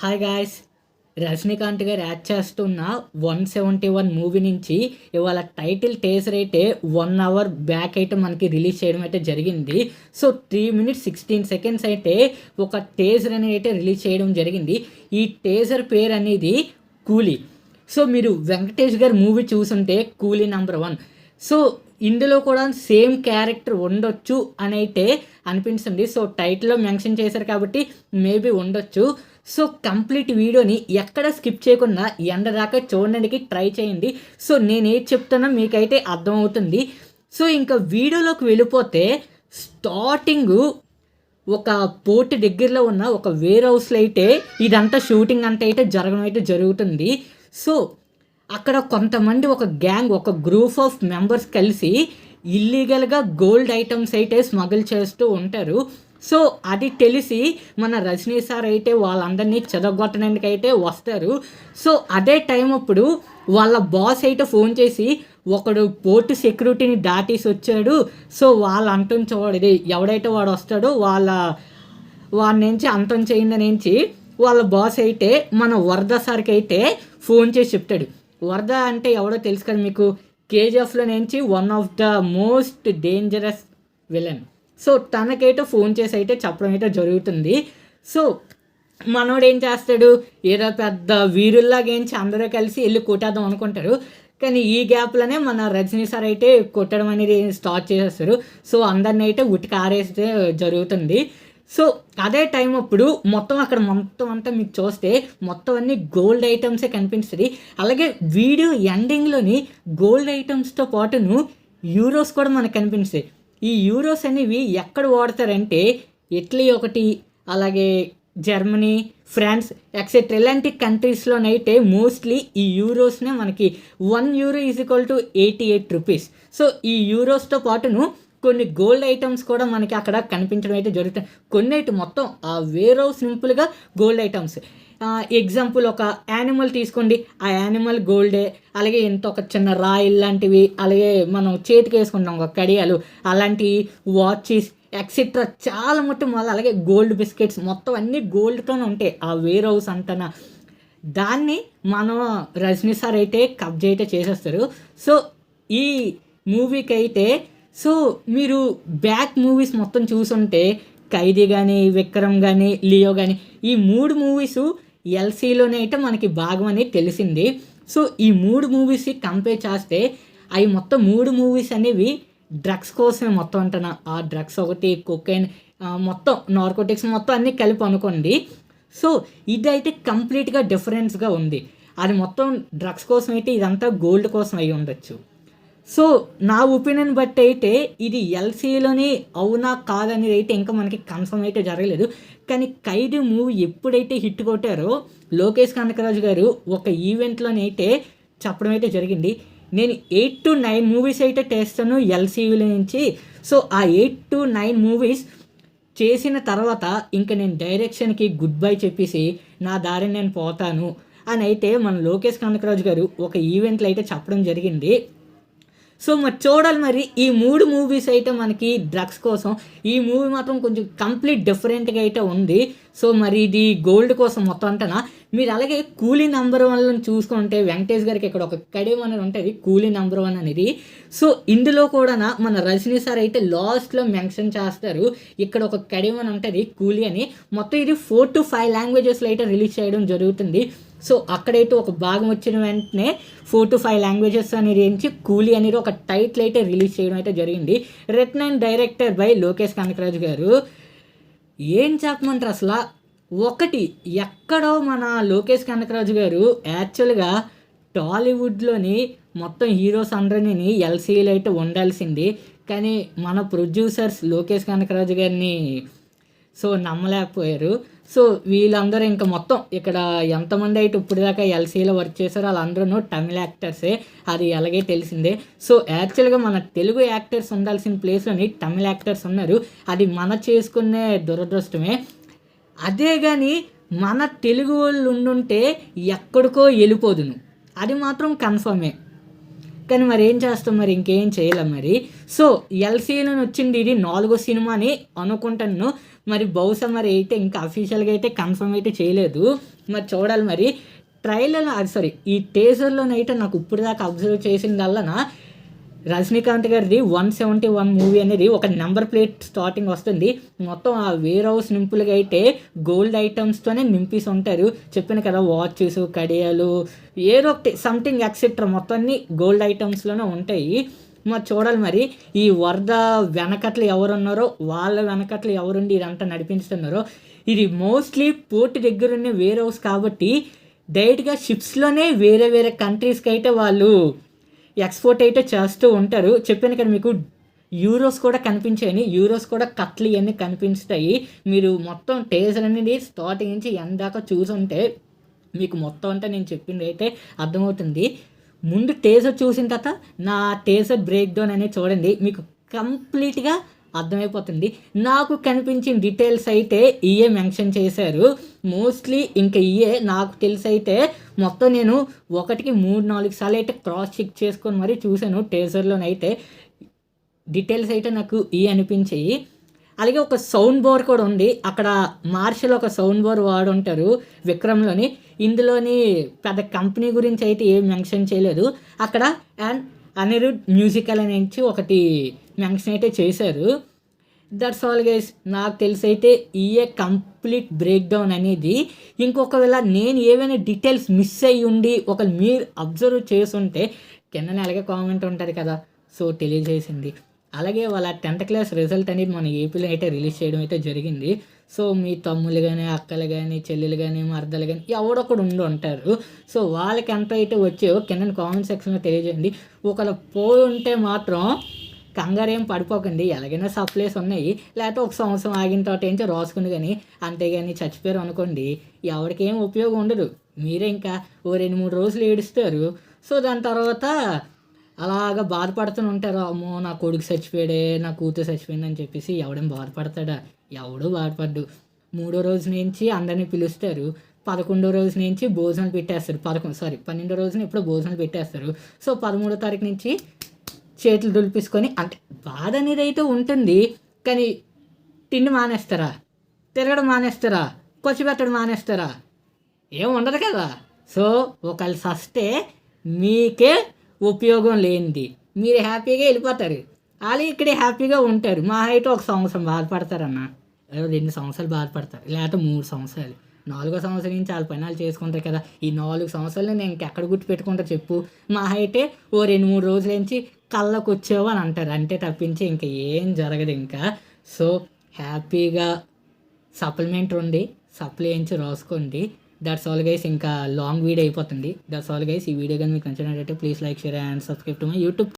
Hi guys, Rajinikanth గారు act చేస్తున్న 171 movie నుంచి ఇవాళ టైటిల్ టేజర్ అయితే 1 అవర్ బ్యాక్ అయితే మనకి రిలీజ్ చేయడం అయితే జరిగింది. సో 3 minutes 16 seconds అయితే ఒక టేజర్ అనేది అయితే రిలీజ్ చేయడం జరిగింది. ఈ టేజర్ పేరు అనేది కూలీ. సో మీరు వెంకటేష్ గారి మూవీ చూసుంటే కూలీ నెంబర్ 1. సో ఇందులో కూడా సేమ్ క్యారెక్టర్ ఉండొచ్చు అని అయితే అనిపించింది. సో టైటిల్లో మెన్షన్ చేశారు కాబట్టి మేబీ ఉండొచ్చు. సో కంప్లీట్ వీడియోని ఎక్కడ స్కిప్ చేయకుండా ఎండ దాకా చూడడానికి ట్రై చేయండి. సో నేను ఏది చెప్తానో మీకైతే అర్థమవుతుంది. సో ఇంకా వీడియోలోకి వెళ్ళిపోతే స్టార్టింగ్ ఒక పోర్ట్ దగ్గరలో ఉన్న ఒక వేర్ హౌస్లో అయితే ఇదంతా షూటింగ్ అంతా అయితే జరగడం అయితే జరుగుతుంది. సో అక్కడ కొంతమంది ఒక గ్యాంగ్, ఒక గ్రూప్ ఆఫ్ మెంబర్స్ కలిసి ఇల్లీగల్గా గోల్డ్ ఐటమ్స్ అయితే స్మగుల్ చేస్తూ ఉంటారు. సో అది తెలిసి మన రజనీ సార్ అయితే వాళ్ళందరినీ చెదగొట్టడానికి అయితే వస్తారు. సో అదే టైం అప్పుడు వాళ్ళ బాస్ అయితే ఫోన్ చేసి ఒకడు పోర్టు సెక్యూరిటీని దాటేసి వచ్చాడు. సో వాళ్ళు అంతం చూడది ఎవడైతే వాడు వస్తాడో వాడి నుంచి అంతం చేయింది నుంచి వాళ్ళ బాస్ అయితే మన వరద సార్కి అయితే ఫోన్ చేసి చెప్తాడు. వరద అంటే ఎవడో తెలుసు కదా మీకు, కేజీఎఫ్లో నుంచి one of the most dangerous villain. So తనకైతే ఫోన్ చేసి అయితే చెప్పడం అయితే జరుగుతుంది. సో మనోడు ఏం చేస్తాడు, ఏదో పెద్ద వీరుల్లాగేంచి అందరూ కలిసి వెళ్ళి కొట్టేద్దాం అనుకుంటారు. కానీ ఈ గ్యాప్లోనే మన రజనీ సార్ అయితే కొట్టడం అనేది స్టార్ట్ చేసేస్తారు. సో అందరిని అయితే ఉతికి ఆరేస్తే జరుగుతుంది. సో అదే టైం అప్పుడు మొత్తం అంతా మీకు చూస్తే మొత్తం అన్ని గోల్డ్ ఐటమ్సే కనిపిస్తుంది. అలాగే వీడియో ఎండింగ్లోని గోల్డ్ ఐటమ్స్తో పాటును యూరోస్ కూడా మనకు కనిపిస్తాయి. ఈ యూరోస్ అనేవి ఎక్కడ వాడతారంటే ఇటలీ ఒకటి, అలాగే జర్మనీ, ఫ్రాన్స్ ఎక్సెట్రా ఇలాంటి కంట్రీస్లోనైతే మోస్ట్లీ ఈ యూరోస్నే మనకి 1 euro = 88 rupees. సో ఈ యూరోస్తో పాటును కొన్ని గోల్డ్ ఐటమ్స్ కూడా మనకి అక్కడ కనిపించడం అయితే జరుగుతుంది. కొన్ని అయితే మొత్తం ఆ వేర్ హౌస్ సింపుల్గా గోల్డ్ ఐటమ్స్. ఎగ్జాంపుల్ ఒక యానిమల్ తీసుకోండి, ఆ యానిమల్ గోల్డే. అలాగే ఎంత ఒక చిన్న రాయిల్ లాంటివి, అలాగే మనం చేతికి వేసుకుంటాం ఒక కడియాలు, అలాంటి వాచెస్ ఎక్సెట్రా చాలా మొత్తం మళ్ళీ అలాగే గోల్డ్ బిస్కెట్స్ మొత్తం అన్నీ గోల్డ్తోనే ఉంటాయి ఆ వేర్ హౌస్ అంతనా. దాన్ని మనం రజనీ సార్ అయితే కబ్జా అయితే చేసేస్తారు. సో ఈ మూవీకి అయితే సో మీరు బ్యాక్ మూవీస్ మొత్తం చూసుంటే ఖైదీ కానీ, విక్రమ్ కానీ, లియో కానీ ఈ 3 మూవీస్ ఎల్సీలోనే అయితే మనకి భాగం అనేది తెలిసింది. సో ఈ 3 మూవీస్ కంపేర్ చేస్తే అవి మొత్తం 3 మూవీస్ అనేవి డ్రగ్స్ కోసమే మొత్తం అంటున్నా. ఆ డ్రగ్స్ ఒకటి, కొకైన్, మొత్తం నార్కోటిక్స్ మొత్తం అన్నీ కలిపి అనుకోండి. సో ఇదైతే కంప్లీట్గా డిఫరెన్స్గా ఉంది. అది మొత్తం డ్రగ్స్ కోసం అయితే ఇదంతా గోల్డ్ కోసం అయి ఉండొచ్చు. సో నా ఒపీనియన్ బట్టి అయితే ఇది ఎల్సీలోని అవునా కాదనేది అయితే ఇంకా మనకి కన్ఫర్మ్ అయితే జరగలేదు. కానీ ఖైదీ మూవీ ఎప్పుడైతే హిట్ కొట్టారో లోకేష్ కనకరాజు గారు ఒక ఈవెంట్లోనైతే చెప్పడం అయితే జరిగింది, నేను 8 to 9 మూవీస్ అయితే చేస్తాను ఎల్సీలో నుంచి. సో ఆ 8 to 9 మూవీస్ చేసిన తర్వాత ఇంకా నేను డైరెక్షన్కి గుడ్ బై చెప్పేసి నా దారిని నేను పోతాను అని అయితే మన లోకేష్ కనకరాజు గారు ఒక ఈవెంట్లో అయితే చెప్పడం జరిగింది. సో మరి చూడాలి మరి ఈ 3 మూవీస్ అయితే మనకి డ్రగ్స్ కోసం. ఈ మూవీ మాత్రం కొంచెం కంప్లీట్ డిఫరెంట్గా అయితే ఉంది. సో మరి ఇది గోల్డ్ కోసం మొత్తం అంటేనా. మీరు అలాగే కూలీ నెంబర్ 1 చూసుకుంటే వెంకటేష్ గారికి ఇక్కడ ఒక కడియం అనేది ఉంటుంది, కూలీ నెంబర్ 1 అనేది. సో ఇందులో కూడా మన రజనీ సార్ అయితే లాస్ట్లో మెన్షన్ చేస్తారు, ఇక్కడ ఒక కడియం అని ఉంటుంది కూలీ అని. మొత్తం ఇది 4 to 5 లాంగ్వేజెస్లో అయితే రిలీజ్ చేయడం జరుగుతుంది. సో అక్కడైతే ఒక భాగం వచ్చిన వెంటనే 4 to 5 లాంగ్వేజెస్ అనేది కూలీ అనేది ఒక టైటిల్ అయితే రిలీజ్ చేయడం అయితే జరిగింది. Written and director by Lokesh Kanagaraj గారు. ఏం చెప్పమంటారు అసలు, ఒకటి ఎక్కడో మన లోకేష్ కనకరాజు గారు యాక్చువల్గా టాలీవుడ్లోని మొత్తం హీరోస్ అందరినీ ఎల్సీలో అయితే ఉండాల్సింది. కానీ మన ప్రొడ్యూసర్స్ లోకేష్ కనకరాజు గారిని సో నమ్మలేకపోయారు. సో వీళ్ళందరూ ఇంకా మొత్తం ఇక్కడ ఎంతమంది అయితే ఇప్పటిదాకా ఎల్సీలో వర్క్ చేశారో వాళ్ళందరూ తమిళ యాక్టర్సే, అది అలాగే తెలిసిందే. సో యాక్చువల్గా మన తెలుగు యాక్టర్స్ ఉండాల్సిన ప్లేస్లోని తమిళ యాక్టర్స్ ఉన్నారు. అది మన చేసుకునే దురదృష్టమే. అదే కానీ మన తెలుగు వాళ్ళు ఉండుంటే ఎక్కడికో వెళ్ళిపోదును, అది మాత్రం కన్ఫర్మే. కానీ మరి ఏం చేస్తాం, మరి ఇంకేం చేయలేం మరి. సో ఎల్సీలో వచ్చింది ఇది 4వ సినిమా అని అనుకుంటాను. మరి బహుశా మరి అయితే ఇంకా అఫీషియల్గా అయితే కన్ఫర్మ్ అయితే చేయలేదు. మరి చూడాలి మరి. ట్రైలర్ ఈ టేజర్లోనైతే నాకు ఇప్పుడు దాకా అబ్జర్వ్ చేసిందల్లా రజనీకాంత్ గారిది 171 మూవీ అనేది ఒక నెంబర్ ప్లేట్ స్టార్టింగ్ వస్తుంది. మొత్తం ఆ వేర్ హౌస్ నింపులుగా అయితే గోల్డ్ ఐటమ్స్తోనే నింపేసి ఉంటారు. చెప్పాను కదా, వాచెస్, కడియాలు, ఏదో ఒకటి సంథింగ్ ఎక్సెట్రా మొత్తం అన్ని గోల్డ్ ఐటమ్స్లోనే ఉంటాయి. మరి చూడాలి మరి ఈ వరద వెనకట్లు ఎవరున్నారో వాళ్ళ వెనకట్లు ఎవరుండి ఇదంతా నడిపిస్తున్నారో. ఇది మోస్ట్లీ పోర్ట్ దగ్గర ఉన్న వేర్ హౌస్ కాబట్టి డైరెక్ట్గా షిప్స్లోనే వేరే వేరే కంట్రీస్కి అయితే వాళ్ళు ఎక్స్పోర్ట్ అయితే చేస్తూ ఉంటారు. చెప్పాను కదా మీకు, యూరోస్ కూడా కనిపించాయని. యూరోస్ కూడా కట్లు ఇవన్నీ కనిపిస్తాయి. మీరు మొత్తం టేజర్ అనేది స్టార్టింగ్ నుంచి ఎందాక చూసుంటే మీకు మొత్తం అంతా నేను చెప్పింది అయితే అర్థమవుతుంది. ముందు టేజర్ చూసిన తర్వాత నా టేజర్ బ్రేక్ డౌన్ అనేది చూడండి, మీకు కంప్లీట్గా అర్థమైపోతుంది. నాకు కనిపించిన డీటెయిల్స్ అయితే ఇయే మెన్షన్ చేశారు మోస్ట్లీ. ఇంకా ఇయే నాకు తెలిసి అయితే మొత్తం నేను 1-3-4 సార్లు అయితే క్రాస్ చెక్ చేసుకొని మరీ చూశాను. టేజర్లోనైతే డీటెయిల్స్ అయితే నాకు అనిపించాయి. అలాగే ఒక సౌండ్ బోర్ కూడా ఉంది. అక్కడ మార్షల్ ఒక సౌండ్ బోర్ వాడుంటారు విక్రమ్లోని. ఇందులోని పెద్ద కంపెనీ గురించి అయితే ఏం మెన్షన్ చేయలేదు. అక్కడ అండ్ అనిరుద్ మ్యూజికల్ నుంచి ఒకటి మెన్షన్ అయితే చేశారు. That's all guys. నాకు తెలిసి అయితే కంప్లీట్ బ్రేక్ డౌన్ అనేది. ఇంకొకవేళ నేను ఏవైనా డీటెయిల్స్ మిస్ అయ్యి ఉండి మీరు అబ్జర్వ్ చేసుంటే కింద అలాగే కామెంట్ ఉంటుంది కదా, సో తెలియజేసింది. అలాగే వాళ్ళ 10th క్లాస్ రిజల్ట్ అనేది మన ఏపీలో అయితే రిలీజ్ చేయడం అయితే జరిగింది. సో మీ తమ్ముళ్ళు కానీ, అక్కలు కానీ, చెల్లెలు కానీ, మరదలు కానీ ఎవడొకడు ఉండి ఉంటారు. సో వాళ్ళకి ఎంత అయితే వచ్చాయో కింద కామెంట్ సెక్షన్లో తెలియజేయండి. ఒకవేళ పోయి ఉంటే మాత్రం కంగారేం పడిపోకండి, ఎలాగైనా సప్లైస్ ఉన్నాయి. లేకపోతే ఒక సంవత్సరం ఆగిన తర్వాత ఏంటో రాసుకుని కానీ అంతేగాని చచ్చిపోయారు అనుకోండి, ఎవరికి ఏం ఉపయోగం ఉండదు. మీరే ఇంకా 2-3 రోజులు ఏడుస్తారు. సో దాని తర్వాత అలాగా బాధపడుతూ ఉంటారు. అమ్మో నా కొడుకు చచ్చిపోయాడే, నా కూతురు చచ్చిపోయింది అని చెప్పేసి. ఎవడేం బాధపడతాడా? ఎవడూ బాధపడ్డు. 3వ రోజు నుంచి అందరినీ పిలుస్తారు. 11వ రోజు నుంచి భోజనాలు పెట్టేస్తారు. 12వ రోజున ఎప్పుడో భోజనాలు పెట్టేస్తారు. సో 13వ తారీఖు నుంచి చేతులు దులిపేసుకొని, అంటే బాధ అనేది అయితే ఉంటుంది. కానీ తిండి మానేస్తారా? తిరగడం మానేస్తారా? కొచ్చిపెట్టడం మానేస్తారా? ఏం ఉండదు కదా. సో ఒకళ్ళు సస్తే మీకే ఉపయోగం లేనిది. మీరు హ్యాపీగా వెళ్ళిపోతారు, వాళ్ళు ఇక్కడే హ్యాపీగా ఉంటారు. మా అయితే 1 సంవత్సరం బాధపడతారన్న, 2 సంవత్సరాలు బాధపడతారు, లేకపోతే 3 సంవత్సరాలు. 4వ సంవత్సరం నుంచి వాళ్ళ పని వాళ్ళు చేసుకుంటారు కదా. ఈ 4 సంవత్సరాలు నేను ఇంకెక్కడ గుర్తు పెట్టుకుంటా చెప్పు. మా అయితే 2-3 రోజుల నుంచి కళ్ళకు వచ్చావు అని అంటారు, అంటే తప్పించి ఇంకా ఏం జరగదు ఇంకా. సో హ్యాపీగా సప్లిమెంట్ ఉంది, సప్లై చేయించి రాసుకోండి. That's all guys. ఇంకా లాంగ్ వీడియో అయిపోతుంది. That's all guys. ఈ వీడియో కానీ మీకు నచ్చినట్టయితే please like, share and subscribe to my YouTube.